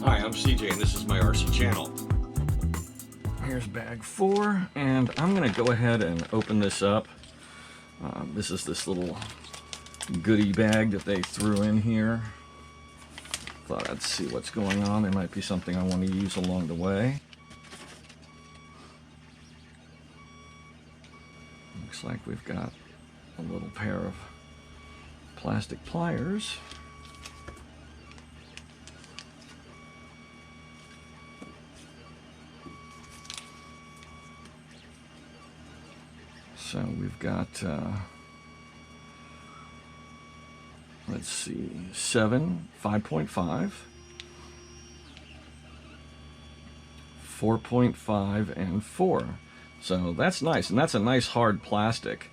Hi, I'm CJ and this is my RC channel. Here's bag 4, and I'm going to go ahead and open this up. This is this little goodie bag that they threw in here. Thought I'd see what's going on. There might be something I want to use along the way. Looks like we've got a little pair of plastic pliers. So we've got, let's see, 7, 5.5, 4.5, and 4. So that's nice, and that's a nice hard plastic.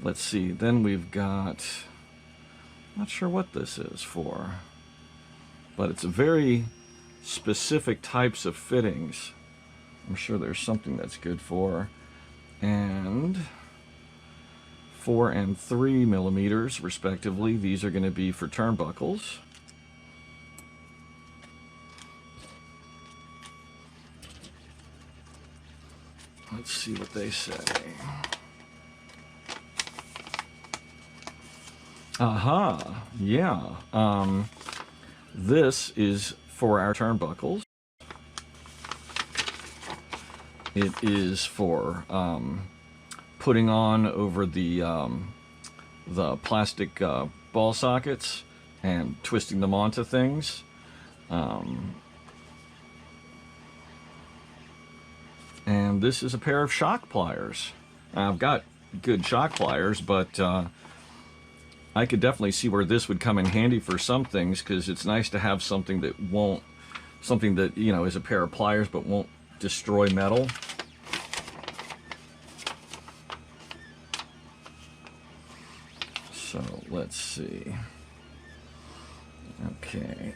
Let's see, then we've got, not sure what this is for, but it's a very specific types of fittings. I'm sure there's something that's good for. And 4 and 3 millimeters respectively. These are going to be for turnbuckles. Let's see what they say. Aha, yeah. This is for our turnbuckles. It is for putting on over the plastic ball sockets and twisting them onto things. And this is a pair of shock pliers. I've got good shock pliers, but I could definitely see where this would come in handy for some things, because it's nice to have something that won't, something that, you know, is a pair of pliers but won't destroy metal. So let's see. Okay,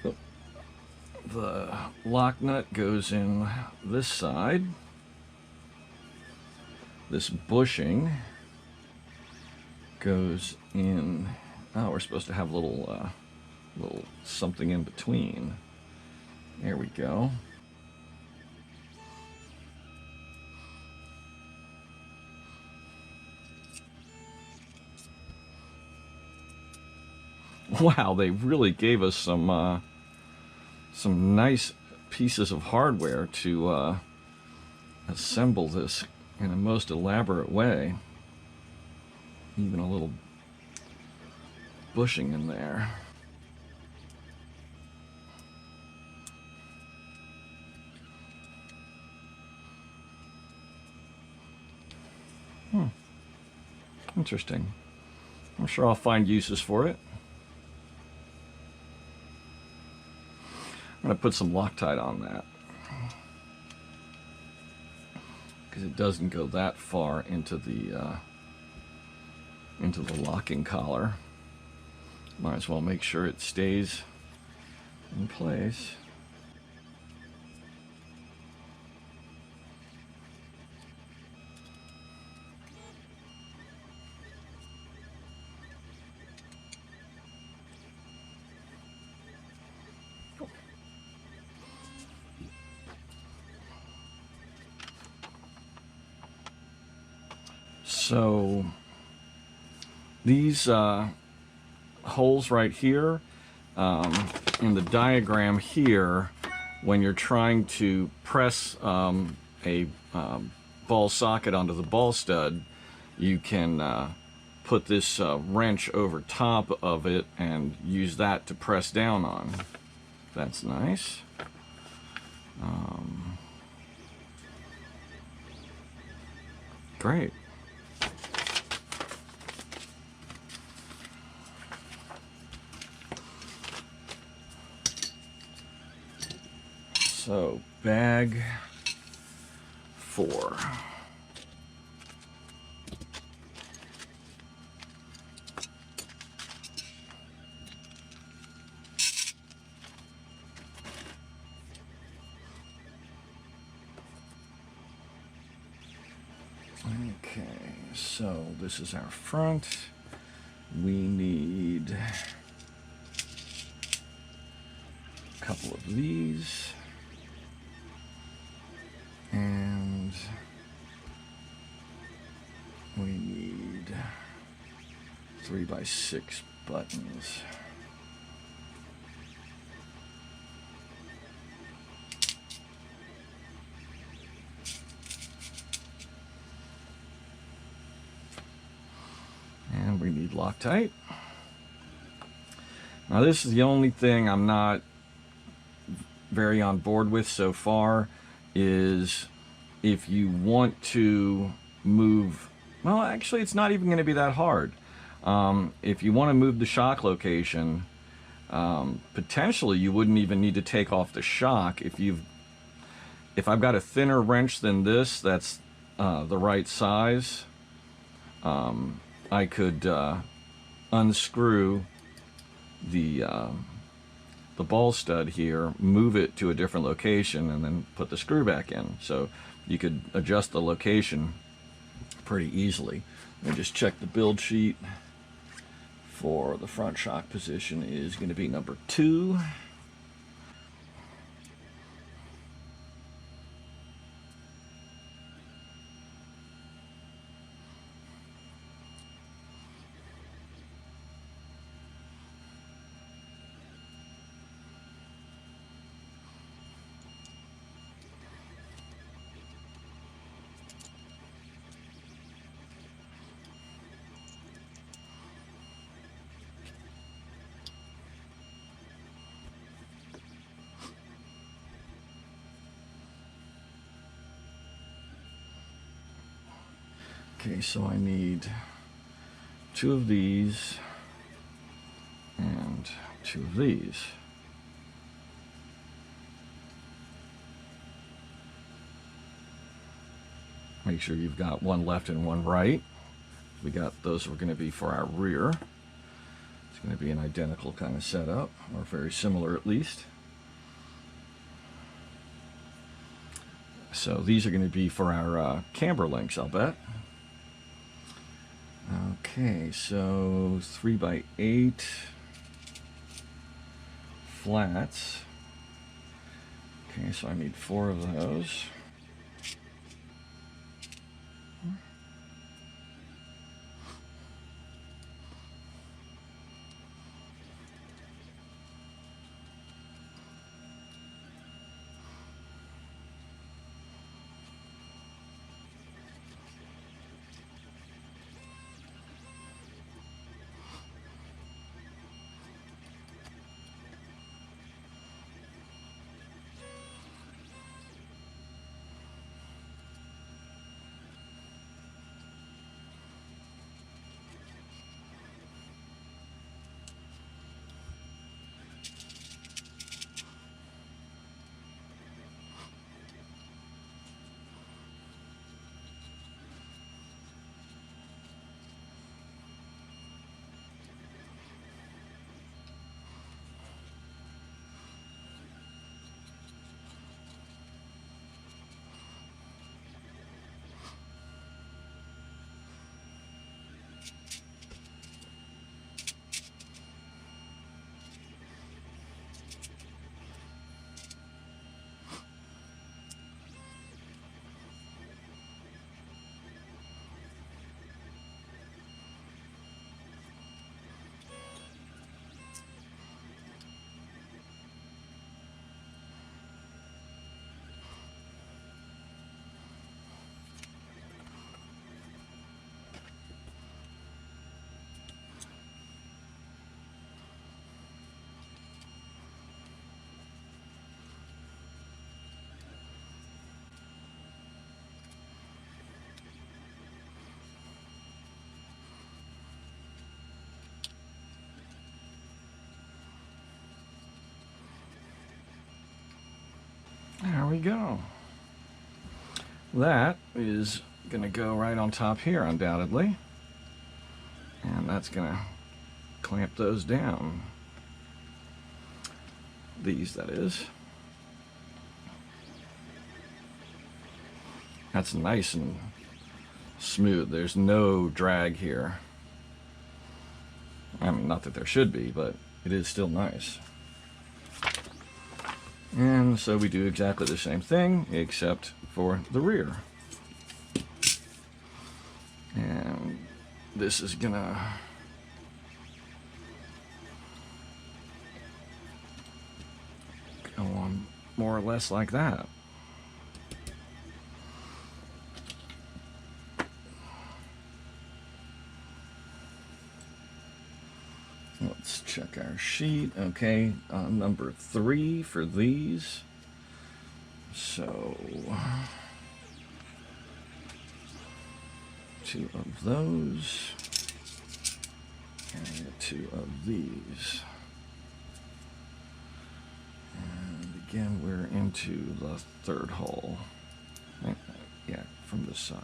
the lock nut goes in this side. This bushing goes in. Oh, we're supposed to have a little something in between. There we go. Wow, they really gave us some nice pieces of hardware to assemble this in a most elaborate way. Even a little bushing in there. Interesting. I'm sure I'll find uses for it. I'm going to put some Loctite on that, because it doesn't go that far into the locking collar. Might as well make sure it stays in place. So these holes right here in the diagram here, when you're trying to press a ball socket onto the ball stud, you can put this wrench over top of it and use that to press down on. That's nice. Great. So, bag 4. Okay, so this is our front. We need couple of these. And we need 3x6 buttons. And we need Loctite. Now this is the only thing I'm not very on board with so far, is if you want to move, well actually it's not even going to be that hard. If you want to move the shock location, potentially you wouldn't even need to take off the shock. If I've got a thinner wrench than this that's the right size, I could unscrew the ball stud here, move it to a different location, and then put the screw back in. So you could adjust the location pretty easily. Let me just check the build sheet. For the front shock position is going to be number 2. Okay, so I need 2 of these and 2 of these. Make sure you've got 1 left and 1 right. We got those are going to be for our rear. It's going to be an identical kind of setup, or very similar at least. So these are going to be for our camber links, I'll bet. Okay, so 3x8 flats. Okay, so I need 4 of those. There we go. That is going to go right on top here, undoubtedly. And that's going to clamp those down. These, that is. That's nice and smooth. There's no drag here. I mean, not that there should be, but it is still nice. And so we do exactly the same thing, except for the rear. And this is gonna go on more or less like that. Let's check our sheet. Okay, number 3 for these. So 2 of those and 2 of these. And again, we're into the 3rd hole. Yeah, from this side.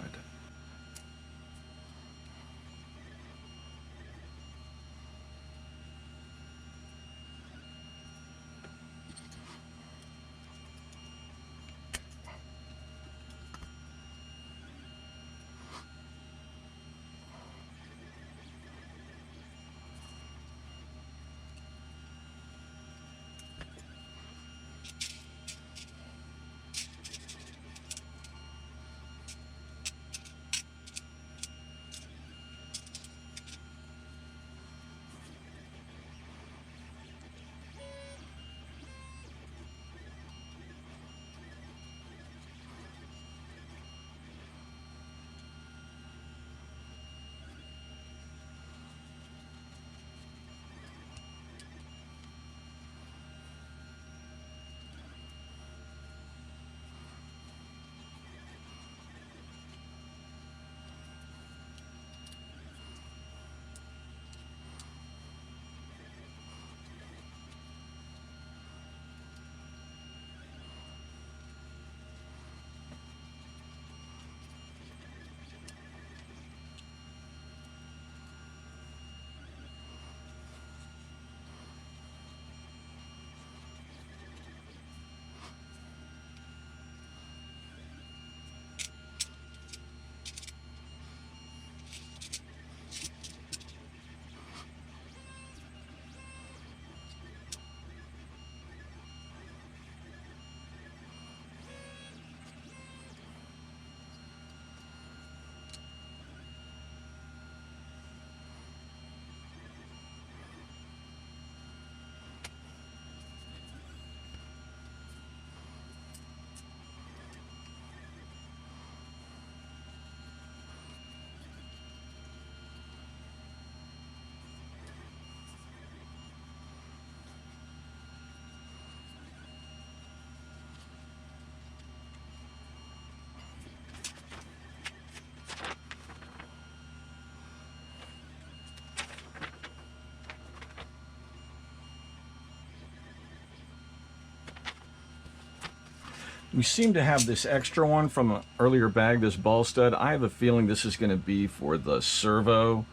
We seem to have this extra one from an earlier bag, this ball stud. I have a feeling this is going to be for the servo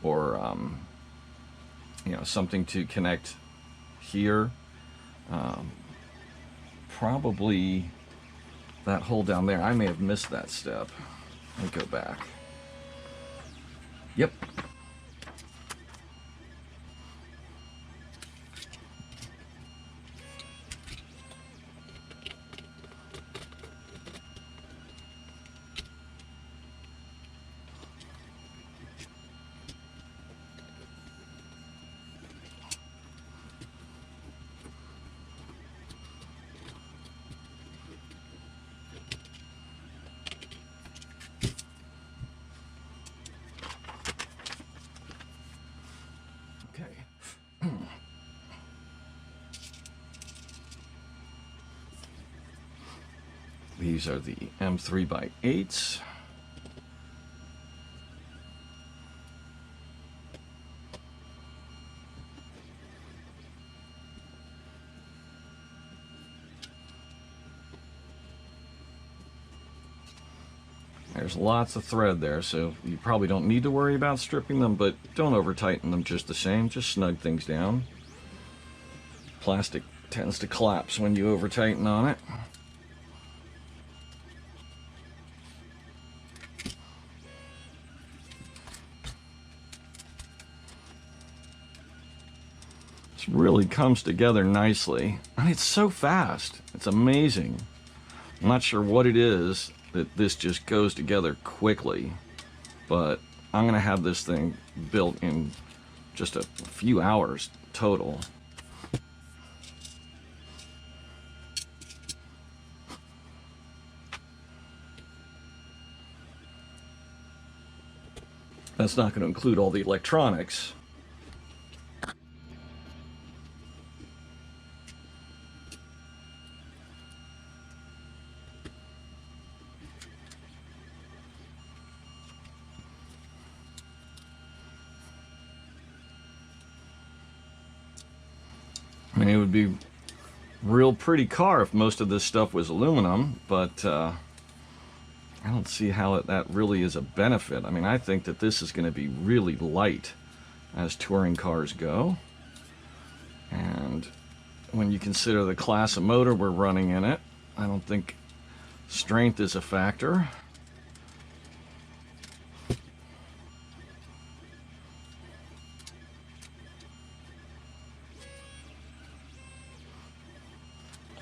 or, you know, something to connect here. Probably that hole down there. I may have missed that step. Let me go back. Yep. These are the M3x8s. There's lots of thread there, so you probably don't need to worry about stripping them, but don't over tighten them just the same. Just snug things down. Plastic tends to collapse when you over tighten on it. This really comes together nicely. And it's so fast. It's amazing. I'm not sure what it is that this just goes together quickly, but I'm going to have this thing built in just a few hours total. That's not going to include all the electronics. I mean, it would be a real pretty car if most of this stuff was aluminum, but I don't see how that really is a benefit. I mean, I think that this is going to be really light as touring cars go. And when you consider the class of motor we're running in it, I don't think strength is a factor.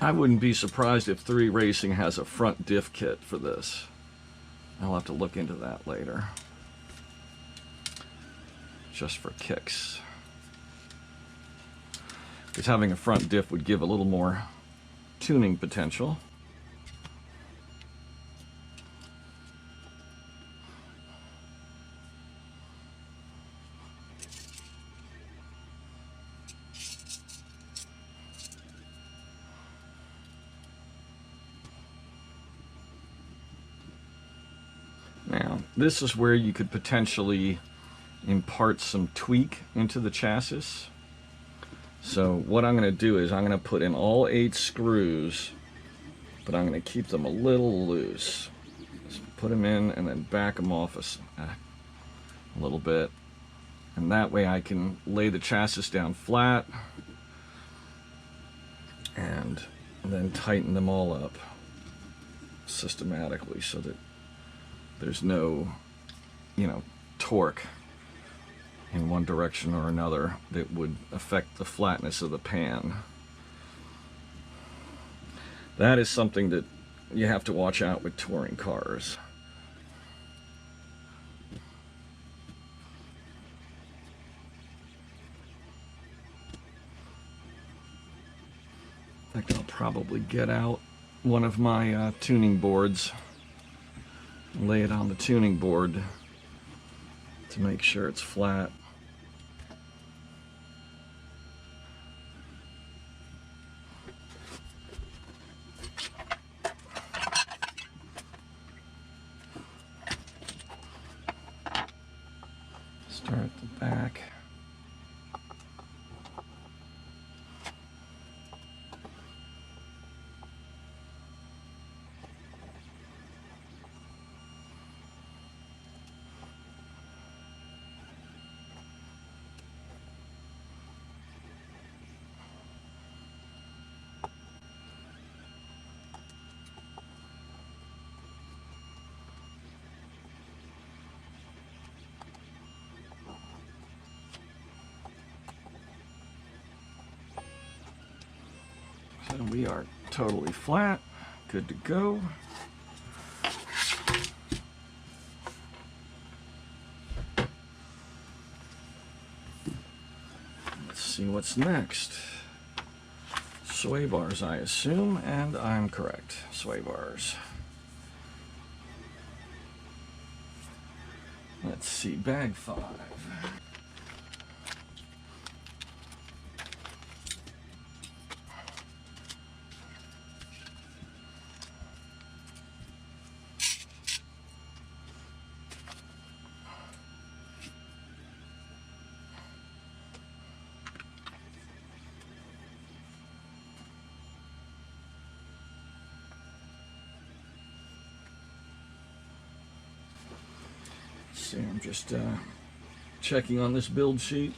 I wouldn't be surprised if 3Racing has a front diff kit for this. I'll have to look into that later. Just for kicks. Because having a front diff would give a little more tuning potential. Now, this is where you could potentially impart some tweak into the chassis. So what I'm going to do is I'm going to put in all 8 screws, but I'm going to keep them a little loose. Just put them in and then back them off a little bit. And that way I can lay the chassis down flat and then tighten them all up systematically so that there's no, torque in one direction or another that would affect the flatness of the pan. That is something that you have to watch out with touring cars. I think I'll probably get out one of my tuning boards, lay it on the tuning board to make sure it's flat. Start at the back. So we are totally flat, good to go. Let's see what's next. Sway bars, I assume, and I'm correct. Sway bars. Let's see, bag 5. See, I'm just checking on this build sheet.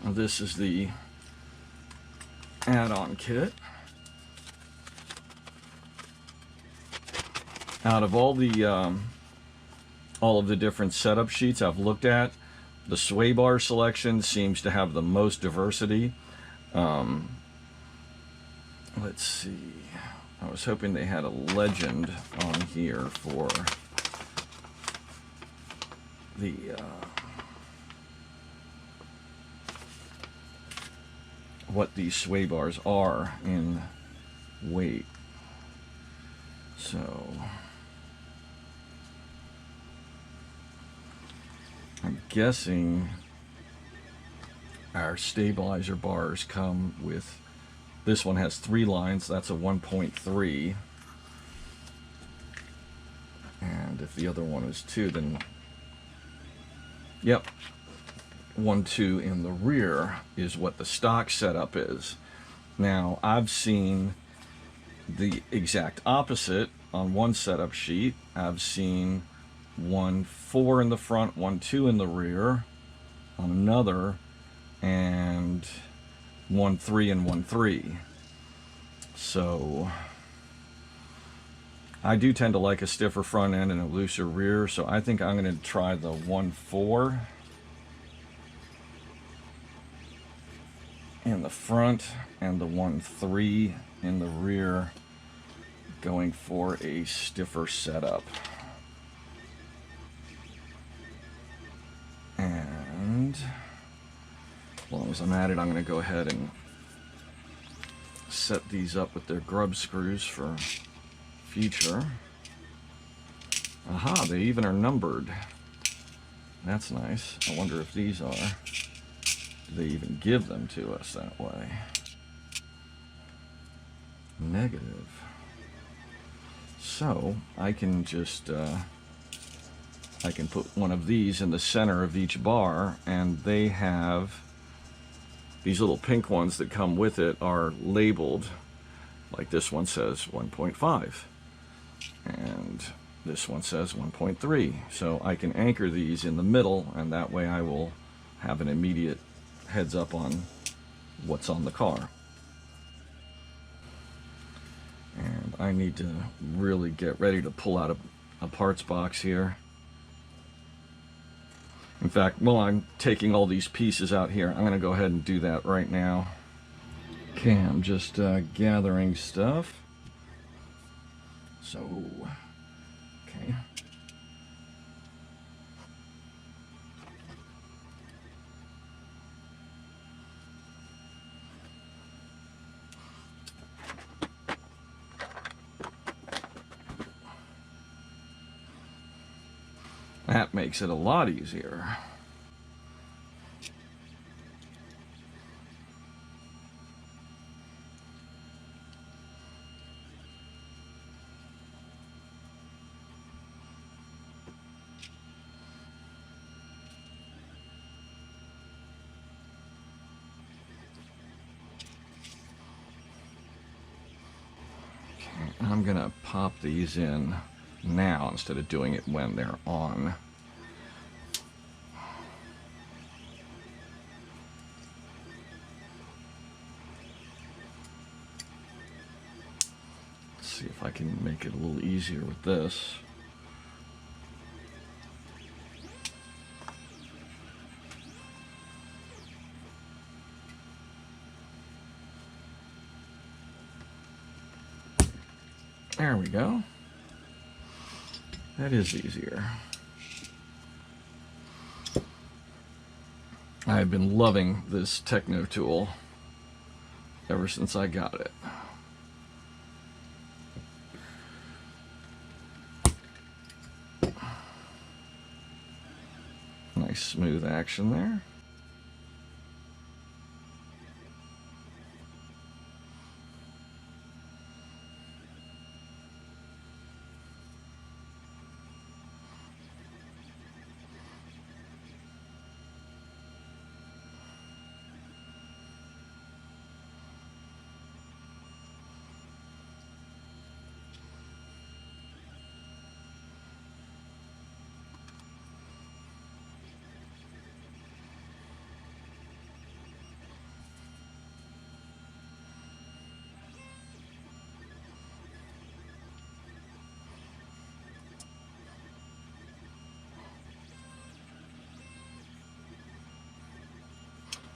Now this is the add-on kit. out of all of the different setup sheets I've looked at, the sway bar selection seems to have the most diversity. Let's see. I was hoping they had a legend on here for the what these sway bars are in weight. So I'm guessing our stabilizer bars come with, this one has 3 lines, that's a 1.3. And if the other one is 2, then, yep, 1.2 in the rear is what the stock setup is. Now, I've seen the exact opposite on one setup sheet. I've seen 1.4 in the front, 1.2 in the rear on another, and 1.3 and 1.3. So I do tend to like a stiffer front end and a looser rear, so I think I'm going to try the 1.4 in the front and the 1.3 in the rear, going for a stiffer setup. And as long as I'm at it, I'm going to go ahead and set these up with their grub screws for future. Aha, they even are numbered. That's nice. I wonder if these are. Do they even give them to us that way? Negative. So I can just I can put one of these in the center of each bar, and they have these little pink ones that come with it are labeled, like this one says 1.5 and this one says 1.3. So I can anchor these in the middle, and that way I will have an immediate heads up on what's on the car. And I need to really get ready to pull out a parts box here. In fact, while I'm taking all these pieces out here, I'm going to go ahead and do that right now. Okay, I'm just gathering stuff. So, okay. That makes it a lot easier. Okay, I'm gonna pop these in now instead of doing it when they're on. Let's see if I can make it a little easier with this. There we go. That is easier. I've been loving this Techno tool ever since I got it. Nice smooth action there.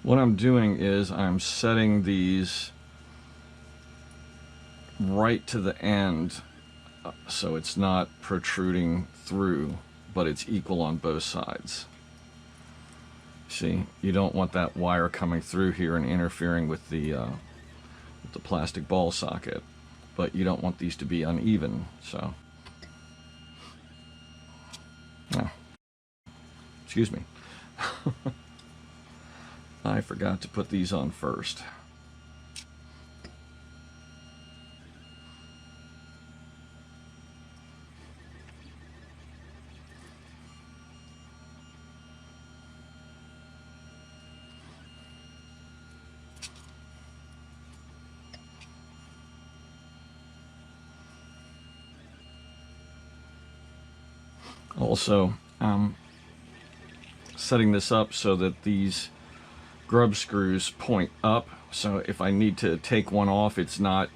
what I'm doing is I'm setting these right to the end so it's not protruding through, but it's equal on both sides. See, you don't want that wire coming through here and interfering with the plastic ball socket, but you don't want these to be uneven. So, oh, excuse me. I forgot to put these on first. Also, setting this up so that these grub screws point up, so if I need to take one off, it's not,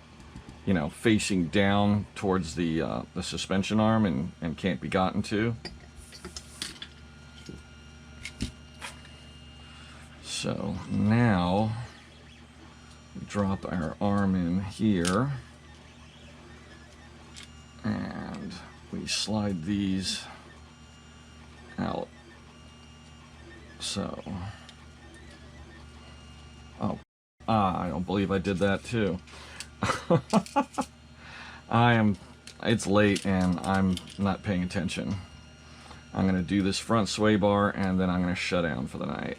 you know, facing down towards the suspension arm and can't be gotten to. So now we drop our arm in here and we slide these out. So, I don't believe I did that too. It's late and I'm not paying attention. I'm going to do this front sway bar and then I'm going to shut down for the night.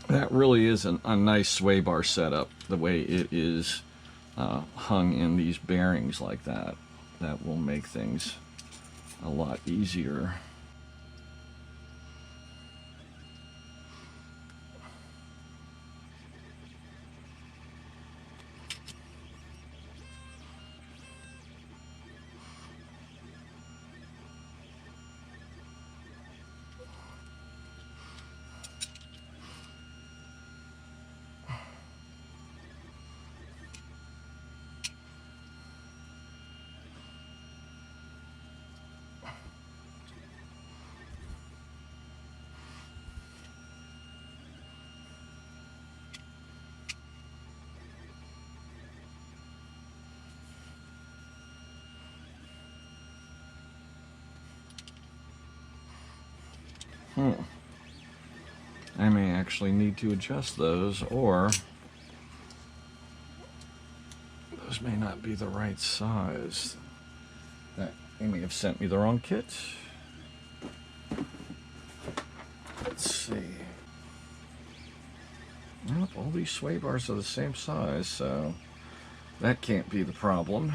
That really is a nice sway bar setup, the way it is hung in these bearings like that. That will make things a lot easier. I may actually need to adjust those, or those may not be the right size. They may have sent me the wrong kit. Let's see. Well, all these sway bars are the same size, so that can't be the problem.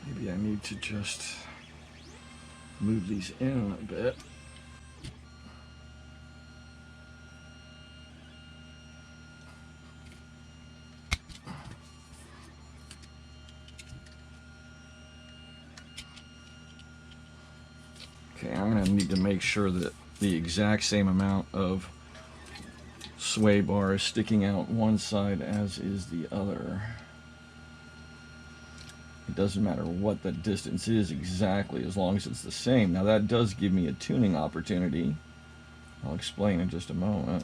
Maybe I need to just move these in a bit. Okay, I'm going to need to make sure that the exact same amount of sway bar is sticking out one side as is the other. It doesn't matter what the distance is exactly, as long as it's the same. Now that does give me a tuning opportunity. I'll explain in just a moment.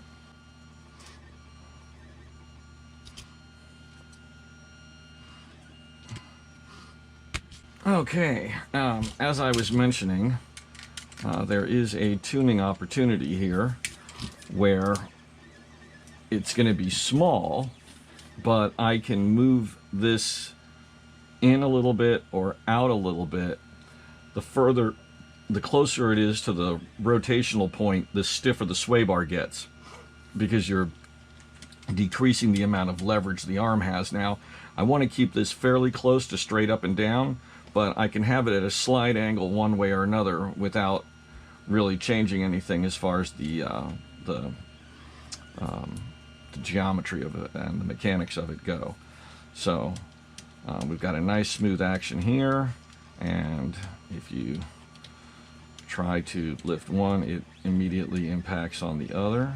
Okay, as I was mentioning, there is a tuning opportunity here where it's going to be small, but I can move this in a little bit or out a little bit. The closer it is to the rotational point, the stiffer the sway bar gets, because you're decreasing the amount of leverage the arm has. Now, I want to keep this fairly close to straight up and down, but I can have it at a slight angle one way or another without really changing anything as far as the geometry of it and the mechanics of it go. So we've got a nice smooth action here, and if you try to lift one, it immediately impacts on the other.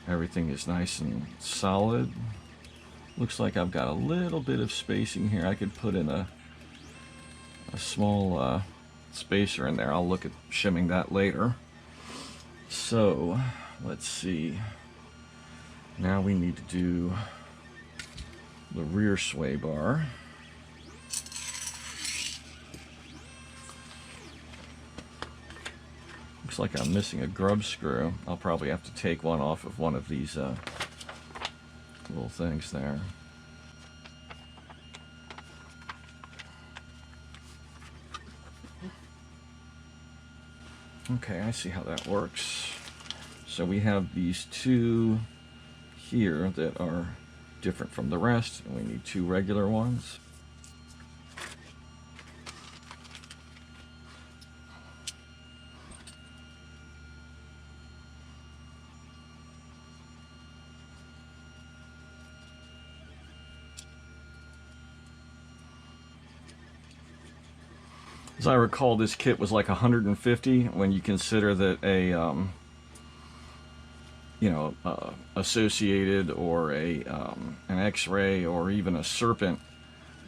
Everything is nice and solid. Looks like I've got a little bit of spacing here. I could put in a small spacer in there. I'll look at shimming that later. So let's see. Now we need to do the rear sway bar. Looks like I'm missing a grub screw. I'll probably have to take one off of one of these little things there. Okay, I see how that works. So we have these two here that are different from the rest, and we need two regular ones. As I recall, this kit was like 150 when you consider that a Associated or an X-Ray or even a Serpent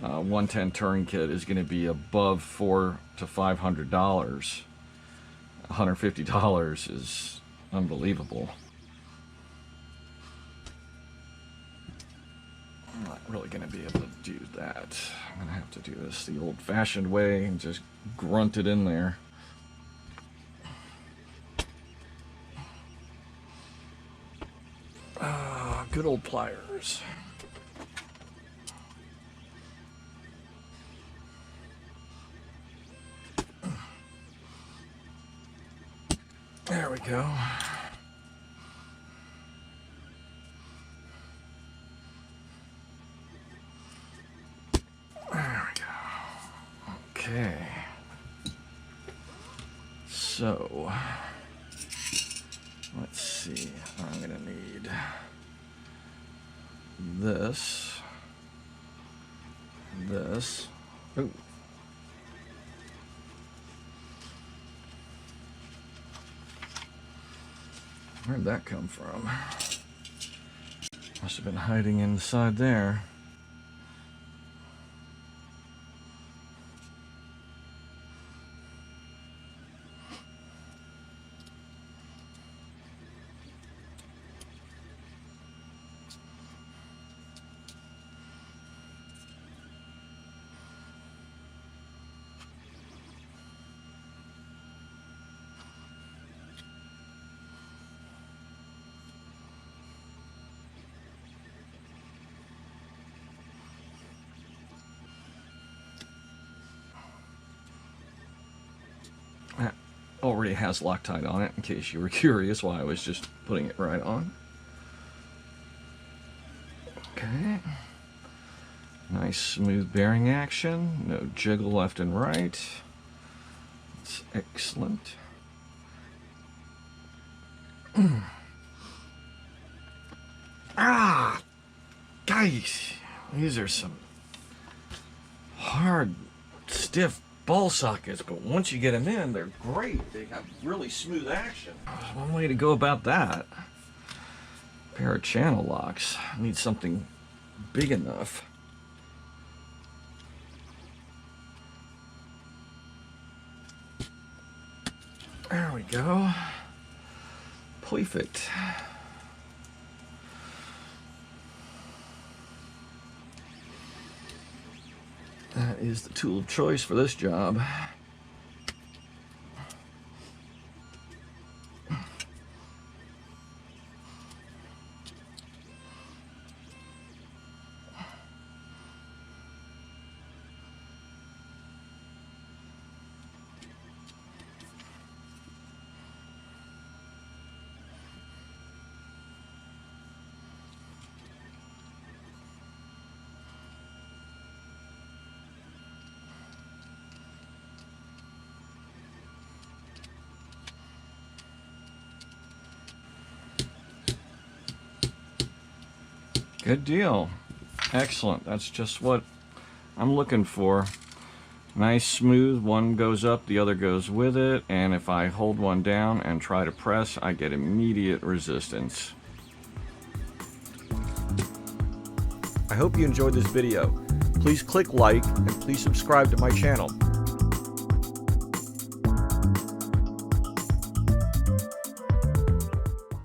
110 touring kit is going to be above $400 to $500. $150 is unbelievable. I'm not really going to be able to do that. I'm going to have to do this the old-fashioned way and just grunt it in there. Good old pliers. There we go. There we go. Okay. So, let's see. I'm going to need this. Ooh. Where'd that come from? Must have been hiding inside there. That already has Loctite on it, in case you were curious why I was just putting it right on. Okay. Nice smooth bearing action, no jiggle left and right. That's excellent. Guys, these are some hard, stiff ball sockets, but once you get them in, they're great. They have really smooth action. There's one way to go about that. A pair of channel locks. I need something big enough. There we go. Perfect. That is the tool of choice for this job. Good deal. Excellent. That's just what I'm looking for. Nice, smooth. One goes up, the other goes with it. And if I hold one down and try to press, I get immediate resistance. I hope you enjoyed this video. Please click like and please subscribe to my channel.